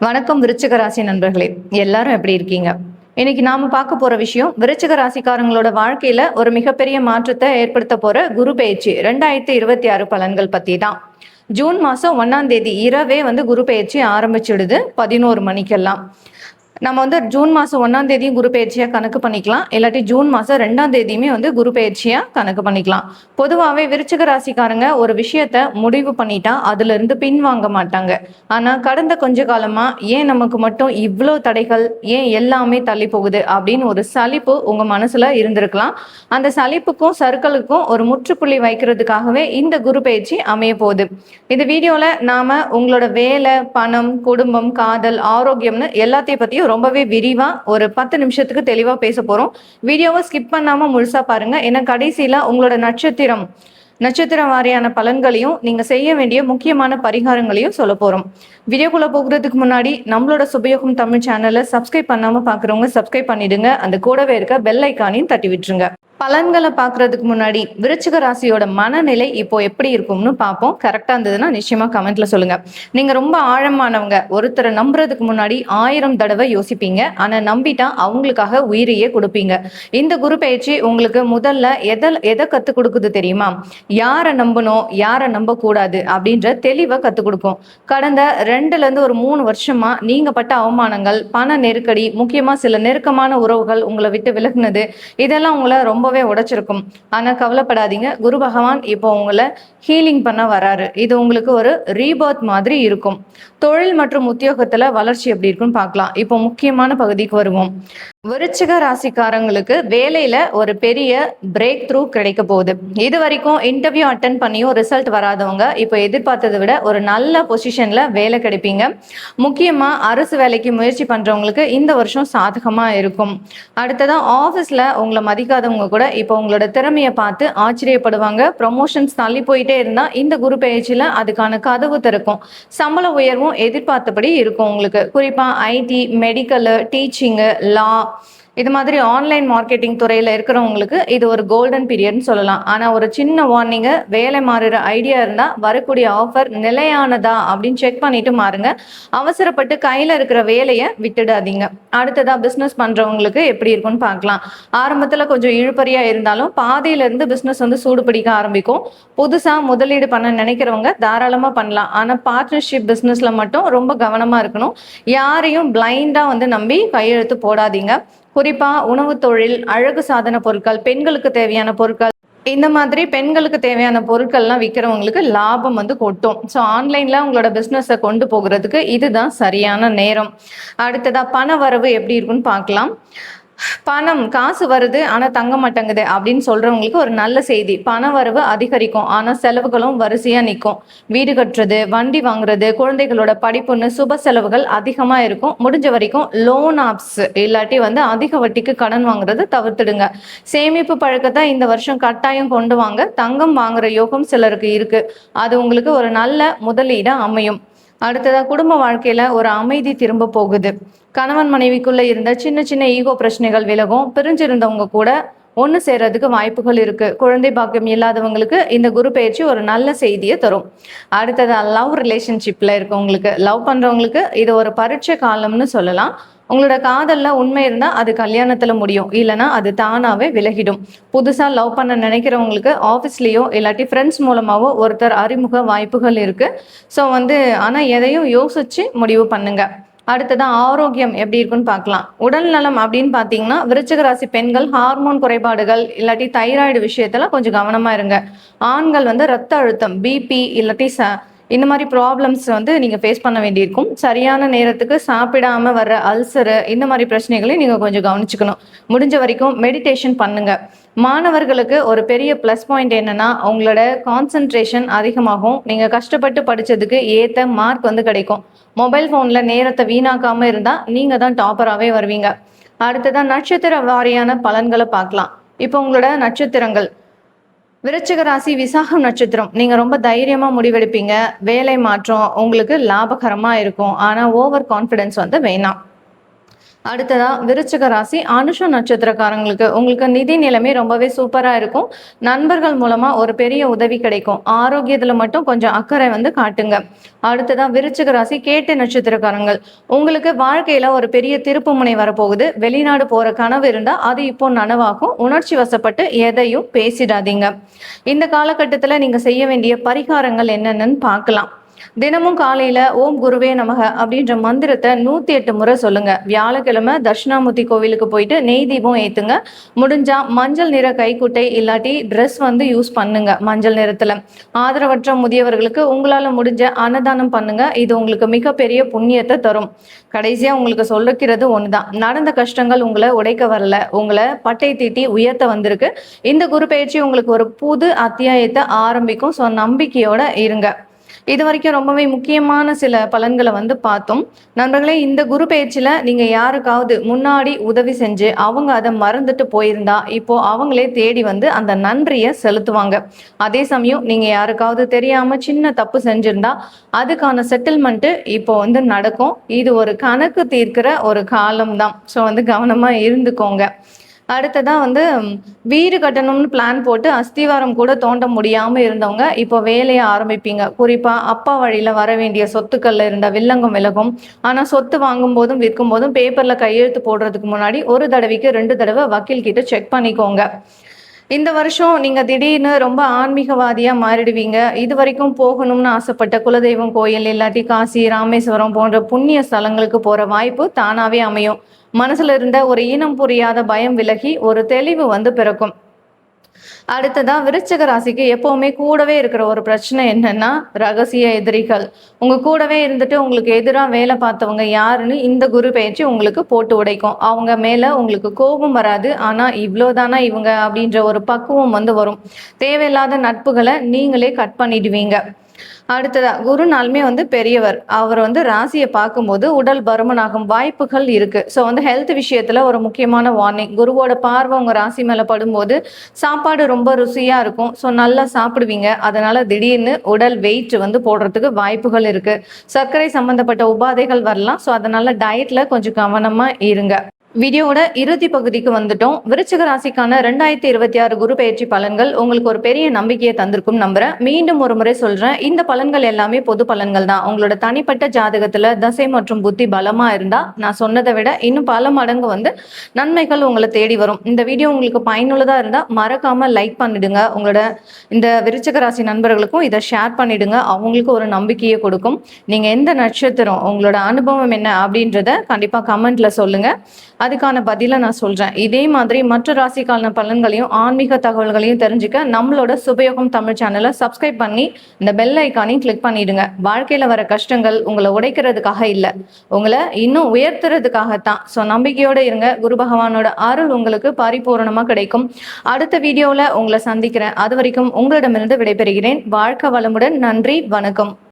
வணக்கம் விருச்சிக ராசி நண்பர்களே, எல்லாரும் எப்படி இருக்கீங்க? இன்னைக்கு நாம பார்க்க போற விஷயம் விருச்சிக ராசிக்காரங்களோட வாழ்க்கையில ஒரு மிகப்பெரிய மாற்றத்தை ஏற்படுத்த போற குரு பெயர்ச்சி 2026 பலன்கள் பத்தி தான். ஜூன் மாசம் 1ஆம் தேதி இரவே குரு பெயர்ச்சி ஆரம்பிச்சிடுது 11 மணிக்கெல்லாம். நம்ம ஜூன் மாதம் 1ஆம் தேதியும் குரு பயிற்சியாக கணக்கு பண்ணிக்கலாம், இல்லாட்டி ஜூன் மாதம் 2ஆம் தேதியுமே குரு பயிற்சியாக கணக்கு பண்ணிக்கலாம். பொதுவாகவே விருச்சிக ராசிக்காரங்க ஒரு விஷயத்த முடிவு பண்ணிட்டா அதுலேருந்து பின்வாங்க மாட்டாங்க. ஆனால் கடந்த கொஞ்ச காலமாக ஏன் நமக்கு மட்டும் இவ்வளோ தடைகள், ஏன் எல்லாமே தள்ளி போகுது அப்படின்னு ஒரு சலிப்பு உங்கள் மனசில் இருந்திருக்கலாம். அந்த சலிப்புக்கும் சறுக்கலுக்கும் ஒரு முற்றுப்புள்ளி வைக்கிறதுக்காகவே இந்த குரு பயிற்சி அமைய போகுது. இந்த வீடியோவில் நாம் உங்களோட வேலை, பணம், குடும்பம், காதல், ஆரோக்கியம்னு எல்லாத்தையும் பற்றியும் ரொம்பவே விரிவா ஒரு 10 நிமிஷத்துக்கு தெளிவா பேச போறோம். வீடியோவை ஸ்கிப் பண்ணாம முழுசா பாருங்க. ஏன்னா கடைசியில உங்களோட நட்சத்திர வாரியான பலன்களையும் நீங்க செய்ய வேண்டிய முக்கியமான பரிகாரங்களையும் சொல்ல போறோம். வீடியோக்குள்ள போகிறதுக்கு முன்னாடி நம்மளோட சுபயோகம் தமிழ் சேனலை சப்ஸ்கிரைப் பண்ணாம பாக்குறவங்க சப்ஸ்கிரைப் பண்ணிடுங்க. அந்த கூடவே இருக்க பெல் ஐக்கானையும் தட்டி விட்டுருங்க. பலன்களை பார்க்கறதுக்கு முன்னாடி விருச்சிக ராசியோட மனநிலை இப்போ எப்படி இருக்கும்னு பார்ப்போம். கரெக்டா இருந்ததுன்னா நிச்சயமா கமெண்ட்ல சொல்லுங்க. நீங்க ரொம்ப ஆழமானவங்க. ஒருத்தரை நம்புறதுக்கு முன்னாடி 1000 தடவை யோசிப்பீங்க. ஆனா நம்பிட்டா அவங்களுக்காக உயிரையே கொடுப்பீங்க. இந்த குரு பயிற்சி உங்களுக்கு முதல்ல எதை கத்துக் கொடுக்குது தெரியுமா? யாரை நம்பணும், யாரை நம்ப கூடாது அப்படின்ற தெளிவை கத்துக் கொடுக்கும். கடந்த 2லேருந்து ஒரு 3 வருஷமா நீங்க பட்ட அவமானங்கள், பண நெருக்கடி, முக்கியமா சில நெருக்கமான உறவுகள் உங்களை விட்டு விலகுனது, இதெல்லாம் உங்களை ரொம்பவே உடைச்சிருக்கும். ஆனா கவலைப்படாதீங்க, குரு பகவான் இப்போ உங்களை ஹீலிங் பண்ண வராரு. இது உங்களுக்கு ஒரு ரீபர்த் மாதிரி இருக்கும். தொழில் மற்றும் உத்தியோகத்துல வளர்ச்சி எப்படி இருக்குன்னு பார்க்கலாம். இப்போ முக்கியமான பகுதிக்கு வருவோம். விருச்சிக ராசிக்காரங்களுக்கு வேலையில ஒரு பெரிய பிரேக் த்ரூ கிடைக்க போகுது. இது வரைக்கும் இன்டர்வியூ அட்டன் பண்ணியும் ரிசல்ட் வராதவங்க இப்போ எதிர்பார்த்ததை விட ஒரு நல்ல பொசிஷன்ல வேலை கிடைப்பீங்க. முக்கியமா அரசு வேலைக்கு முயற்சி பண்றவங்களுக்கு இந்த வருஷம் சாதகமா இருக்கும். அடுத்ததான் ஆஃபீஸ்ல உங்களை மதிக்காதவங்க கூட இப்போ உங்களோட திறமையை பார்த்து ஆச்சரியப்படுவாங்க. ப்ரொமோஷன்ஸ் தள்ளி போயிட்டே இருந்தா இந்த குரு பயிற்சியில அதுக்கான கதவு திறக்கும். சம்பள உயர்வும் எதிர்பார்த்தபடி இருக்கும் உங்களுக்கு. குறிப்பா ஐடி, மெடிக்கல், டீச்சிங்கு, லா, இது மாதிரி ஆன்லைன் மார்க்கெட்டிங் துறையில் இருக்கிறவங்களுக்கு இது ஒரு கோல்டன் பீரியட்னு சொல்லலாம். ஆனால் ஒரு சின்ன வார்னிங்கு, வேலை மாறுற ஐடியா இருந்தால் வரக்கூடிய ஆஃபர் நிலையானதா அப்படின்னு செக் பண்ணிட்டு மாறுங்க. அவசரப்பட்டு கையில் இருக்கிற வேலையை விட்டுடாதீங்க. அடுத்ததாக பிஸ்னஸ் பண்ணுறவங்களுக்கு எப்படி இருக்குன்னு பார்க்கலாம். ஆரம்பத்தில் கொஞ்சம் இழுபறியாக இருந்தாலும் பாதியிலேருந்து பிஸ்னஸ் சூடு பிடிக்க ஆரம்பிக்கும். புதுசாக முதலீடு பண்ண நினைக்கிறவங்க தாராளமாக பண்ணலாம். ஆனால் பார்ட்னர்ஷிப் பிஸ்னஸில் மட்டும் ரொம்ப கவனமாக இருக்கணும். யாரையும் பிளைண்டாக நம்பி கையெழுத்து போடாதீங்க. குறிப்பா உணவு தொழில், அழகு சாதன பொருட்கள், பெண்களுக்கு தேவையான பொருட்கள், இந்த மாதிரி பெண்களுக்கு தேவையான பொருட்கள்லாம் விற்கிறவங்களுக்கு லாபம் கொட்டும். ஸோ ஆன்லைன்ல உங்களோட பிஸ்னஸை கொண்டு போகிறதுக்கு இதுதான் சரியான நேரம். அடுத்ததா பண வரவு எப்படி இருக்குன்னு பார்க்கலாம். பணம், காசு வருது ஆனா தங்க மாட்டேங்குது அப்படின்னு சொல்றவங்களுக்கு ஒரு நல்ல செய்தி. பண வரவு அதிகரிக்கும், ஆனா செலவுகளும் வரிசையா நிற்கும். வீடு கட்டுறது, வண்டி வாங்குறது, குழந்தைகளோட படிப்புன்னு சுப செலவுகள் அதிகமா இருக்கும். முடிஞ்ச வரைக்கும் லோன் ஆப்ஸ் இல்லாட்டி அதிக வட்டிக்கு கடன் வாங்குறது தவிர்த்துடுங்க. சேமிப்பு பழக்கத்தை இந்த வருஷம் கட்டாயம் கொண்டு வாங்க. தங்கம் வாங்குற யோகம் சிலருக்கு இருக்கு. அது உங்களுக்கு ஒரு நல்ல முதலீடா அமையும். அடுத்ததா குடும்ப வாழ்க்கையில ஒரு அமைதி திரும்ப போகுது. கணவன் மனைவிக்குள்ள இருந்த சின்ன சின்ன ஈகோ பிரச்சனைகள் விலகும். பிரிஞ்சிருந்தவங்க கூட ஒன்று சேர்றதுக்கு வாய்ப்புகள் இருக்கு. குழந்தை பாக்கியம் இல்லாதவங்களுக்கு இந்த குரு பயிற்சி ஒரு நல்ல செய்தியை தரும். அடுத்ததா லவ் ரிலேஷன்ஷிப்ல இருக்கவங்களுக்கு, லவ் பண்றவங்களுக்கு இது ஒரு பரீட்சை காலம்னு சொல்லலாம். உங்களோட காதல்ல உண்மை இருந்தா அது கல்யாணத்துல முடியும், இல்லைன்னா அது தானாவே விலகிடும். புதுசா லவ் பண்ண நினைக்கிறவங்களுக்கு ஆஃபீஸ்லயோ இல்லாட்டி ஃப்ரெண்ட்ஸ் மூலமாவோ ஒருத்தர் அறிமுக வாய்ப்புகள் இருக்கு. ஸோ ஆனா எதையும் யோசிச்சு முடிவு பண்ணுங்க. அடுத்ததான் ஆரோக்கியம் எப்படி இருக்குன்னு பார்க்கலாம். உடல் நலம் அப்படின்னு பார்த்தீங்கன்னா விருச்சிக ராசி பெண்கள் ஹார்மோன் குறைபாடுகள் இல்லாட்டி தைராய்டு விஷயத்துல கொஞ்சம் கவனமா இருங்க. ஆண்கள் ரத்த அழுத்தம், பிபி இல்லாட்டி இந்த மாதிரி ப்ராப்ளம்ஸ் நீங்கள் ஃபேஸ் பண்ண வேண்டியிருக்கும். சரியான நேரத்துக்கு சாப்பிடாம வர்ற அல்சரு, இந்த மாதிரி பிரச்சனைகளையும் நீங்கள் கொஞ்சம் கவனிச்சுக்கணும். முடிஞ்ச வரைக்கும் மெடிடேஷன் பண்ணுங்க. மாணவர்களுக்கு ஒரு பெரிய ப்ளஸ் பாயிண்ட் என்னன்னா உங்களோட கான்சன்ட்ரேஷன் அதிகமாகும். நீங்கள் கஷ்டப்பட்டு படித்ததுக்கு ஏற்ற மார்க் கிடைக்கும். மொபைல் ஃபோனில் நேரத்தை வீணாக்காமல் இருந்தால் நீங்கள் தான் டாப்பராகவே வருவீங்க. அடுத்ததான் நட்சத்திர வாரியான பலன்களை பார்க்கலாம். இப்போ உங்களோட நட்சத்திரங்கள்: விருச்சிக ராசி விசாகம் நட்சத்திரம். நீங்கள் ரொம்ப தைரியமாக முடிவெடுப்பீங்க. வேலை மாற்றம் உங்களுக்கு லாபகரமாக இருக்கும். ஆனால் ஓவர் கான்ஃபிடென்ஸ் வேணாம். அடுத்ததா விருச்சிக ராசி அனுஷ நட்சத்திரக்காரங்களுக்கு உங்களுக்கு நிதி நிலைமை ரொம்பவே சூப்பரா இருக்கும். நண்பர்கள் மூலமா ஒரு பெரிய உதவி கிடைக்கும். ஆரோக்கியத்துல மட்டும் கொஞ்சம் அக்கறை காட்டுங்க. அடுத்ததா விருச்சிக ராசி கேட்டை நட்சத்திரக்காரங்கள் உங்களுக்கு வாழ்க்கையில ஒரு பெரிய திருப்பு முனை வரப்போகுது. வெளிநாடு போற கனவு இருந்தா அது இப்போ நனவாகும். உணர்ச்சி வசப்பட்டு எதையும் பேசிடாதீங்க. இந்த காலகட்டத்துல நீங்க செய்ய வேண்டிய பரிகாரங்கள் என்னென்னு பார்க்கலாம். தினமும் காலையில ஓம் குருவே நமக அப்படின்ற மந்திரத்தை 108 முறை சொல்லுங்க. வியாழக்கிழமை தட்சிணாமூர்த்தி கோவிலுக்கு போயிட்டு நெய் தீபம் ஏத்துங்க. முடிஞ்சா மஞ்சள் நிற கைக்குட்டை இல்லாட்டி ட்ரெஸ் யூஸ் பண்ணுங்க மஞ்சள் நிறத்துல. ஆதரவற்ற முதியவர்களுக்கு உங்களால முடிஞ்ச அன்னதானம் பண்ணுங்க. இது உங்களுக்கு மிகப்பெரிய புண்ணியத்தை தரும். கடைசியா உங்களுக்கு சொல்லிக்கிறது ஒண்ணுதான், நடந்த கஷ்டங்கள் உங்களை உடைக்க வரல, உங்களை பட்டை தீட்டி உயர்த்த வந்திருக்கு. இந்த குரு பயிற்சி உங்களுக்கு ஒரு புது அத்தியாயத்தை ஆரம்பிக்கும். ஸோ நம்பிக்கையோட இருங்க. இது வரைக்கும் ரொம்பவே முக்கியமான சில பலன்களை பார்த்தோம். நண்பர்களே, இந்த குரு பயிற்சியில நீங்க யாருக்காவது முன்னாடி உதவி செஞ்சு அவங்க அதை மறந்துட்டு போயிருந்தா இப்போ அவங்களே தேடி அந்த நன்றியை செலுத்துவாங்க. அதே சமயம் நீங்க யாருக்காவது தெரியாம சின்ன தப்பு செஞ்சிருந்தா அதுக்கான செட்டில்மெண்ட் இப்போ நடக்கும். இது ஒரு கணக்கு தீர்க்கிற ஒரு காலம் தான். ஸோ கவனமா இருந்துக்கோங்க. அடுத்ததான் வீடு கட்டணும்னு பிளான் போட்டு அஸ்திவாரம் கூட தோண்ட முடியாம இருந்தவங்க இப்போ வேலையை ஆரம்பிப்பீங்க. குறிப்பா அப்பா வழியில வர வேண்டிய சொத்துக்கள்ல இருந்த வில்லங்கம் விலகும். ஆனா சொத்து வாங்கும் போதும் விற்கும் போதும் பேப்பர்ல கையெழுத்து போடுறதுக்கு முன்னாடி ஒரு தடவைக்கு 2 தடவை வக்கீல் கிட்ட செக் பண்ணிக்கோங்க. இந்த வருஷம் நீங்க திடீர்னு ரொம்ப ஆன்மீகவாதியா மாறிடுவீங்க. இது வரைக்கும் போகணும்னு ஆசைப்பட்ட குலதெய்வம் கோயில் இல்லாட்டி காசி, ராமேஸ்வரம் போன்ற புண்ணிய ஸ்தலங்களுக்கு போற வாய்ப்பு தானாவே அமையும். மனசுல இருந்த ஒரு இனம் புரியாத பயம் விலகி ஒரு தெளிவு பிறக்கும். அடுத்ததா விருச்சிக ராசிக்கு எப்பவுமே கூடவே இருக்கிற ஒரு பிரச்சனை என்னன்னா ரகசிய எதிரிகள். உங்க கூடவே இருந்துட்டு உங்களுக்கு எதிராக வேலை பார்த்தவங்க யாருன்னு இந்த குரு பயிற்சி உங்களுக்கு போட்டு உடைக்கும். அவங்க மேல உங்களுக்கு கோபம் வராது, ஆனா இவ்வளவுதானா இவங்க அப்படின்ற ஒரு பக்குவம் வரும். தேவையில்லாத நட்புகளை நீங்களே கட் பண்ணிடுவீங்க. அடுத்ததா குருநாளுமே பெரியவர். அவர் ராசியை பார்க்கும்போது உடல் பருமனாகும் வாய்ப்புகள் இருக்கு. ஸோ ஹெல்த் விஷயத்துல ஒரு முக்கியமான வார்னிங். குருவோட பார்வை உங்க ராசி மேல படும்போது சாப்பாடு ரொம்ப ருசியா இருக்கும். ஸோ நல்லா சாப்பிடுவீங்க. அதனால திடீர்னு உடல் வெயிட் போடுறதுக்கு வாய்ப்புகள் இருக்கு. சர்க்கரை சம்பந்தப்பட்ட உபாதைகள் வரலாம். ஸோ அதனால டயட்ல கொஞ்சம் கவனமா இருங்க. வீடியோட இறுதி பகுதிக்கு வந்துட்டோம். விருச்சிக ராசிக்கான 2026 குரு பயிற்சி பலன்கள் உங்களுக்கு ஒரு பெரிய நம்பிக்கையை தந்திருக்கும் நம்புறேன். மீண்டும் ஒரு முறை சொல்றேன், இந்த பலன்கள் எல்லாமே பொது பலன்கள் தான். உங்களோட தனிப்பட்ட ஜாதகத்துல தசை மற்றும் புத்தி பலமா இருந்தா நான் சொன்னதை விட இன்னும் பல மடங்கு நன்மைகள் உங்களை தேடி வரும். இந்த வீடியோ உங்களுக்கு பயனுள்ளதா இருந்தா மறக்காம லைக் பண்ணிடுங்க. உங்களோட இந்த விருச்சிக ராசி நண்பர்களுக்கும் இதை ஷேர் பண்ணிடுங்க. அவங்களுக்கு ஒரு நம்பிக்கையை கொடுக்கும். நீங்க எந்த நட்சத்திரம், உங்களோட அனுபவம் என்ன அப்படின்றத கண்டிப்பா கமெண்ட்ல சொல்லுங்க. அதுக்கான பதிலை நான் சொல்றேன். இதே மாதிரி மற்ற ராசிக்கான பலன்களையும் ஆன்மீக தகவல்களையும் தெரிஞ்சுக்க நம்மளோட சுபயோகம் தமிழ் சேனலை சப்ஸ்கிரைப் பண்ணி இந்த பெல் ஐக்கானையும் கிளிக் பண்ணிடுங்க. வாழ்க்கையில வர கஷ்டங்கள் உங்களை உடைக்கிறதுக்காக இல்லை, உங்களை இன்னும் உயர்த்துறதுக்காகத்தான். ஸோ நம்பிக்கையோட இருங்க. குரு பகவானோட அருள் உங்களுக்கு பரிபூரணமா கிடைக்கும். அடுத்த வீடியோல உங்களை சந்திக்கிறேன். அது வரைக்கும் உங்களிடமிருந்து விடைபெறுகிறேன். வாழ்க வளமுடன். நன்றி, வணக்கம்.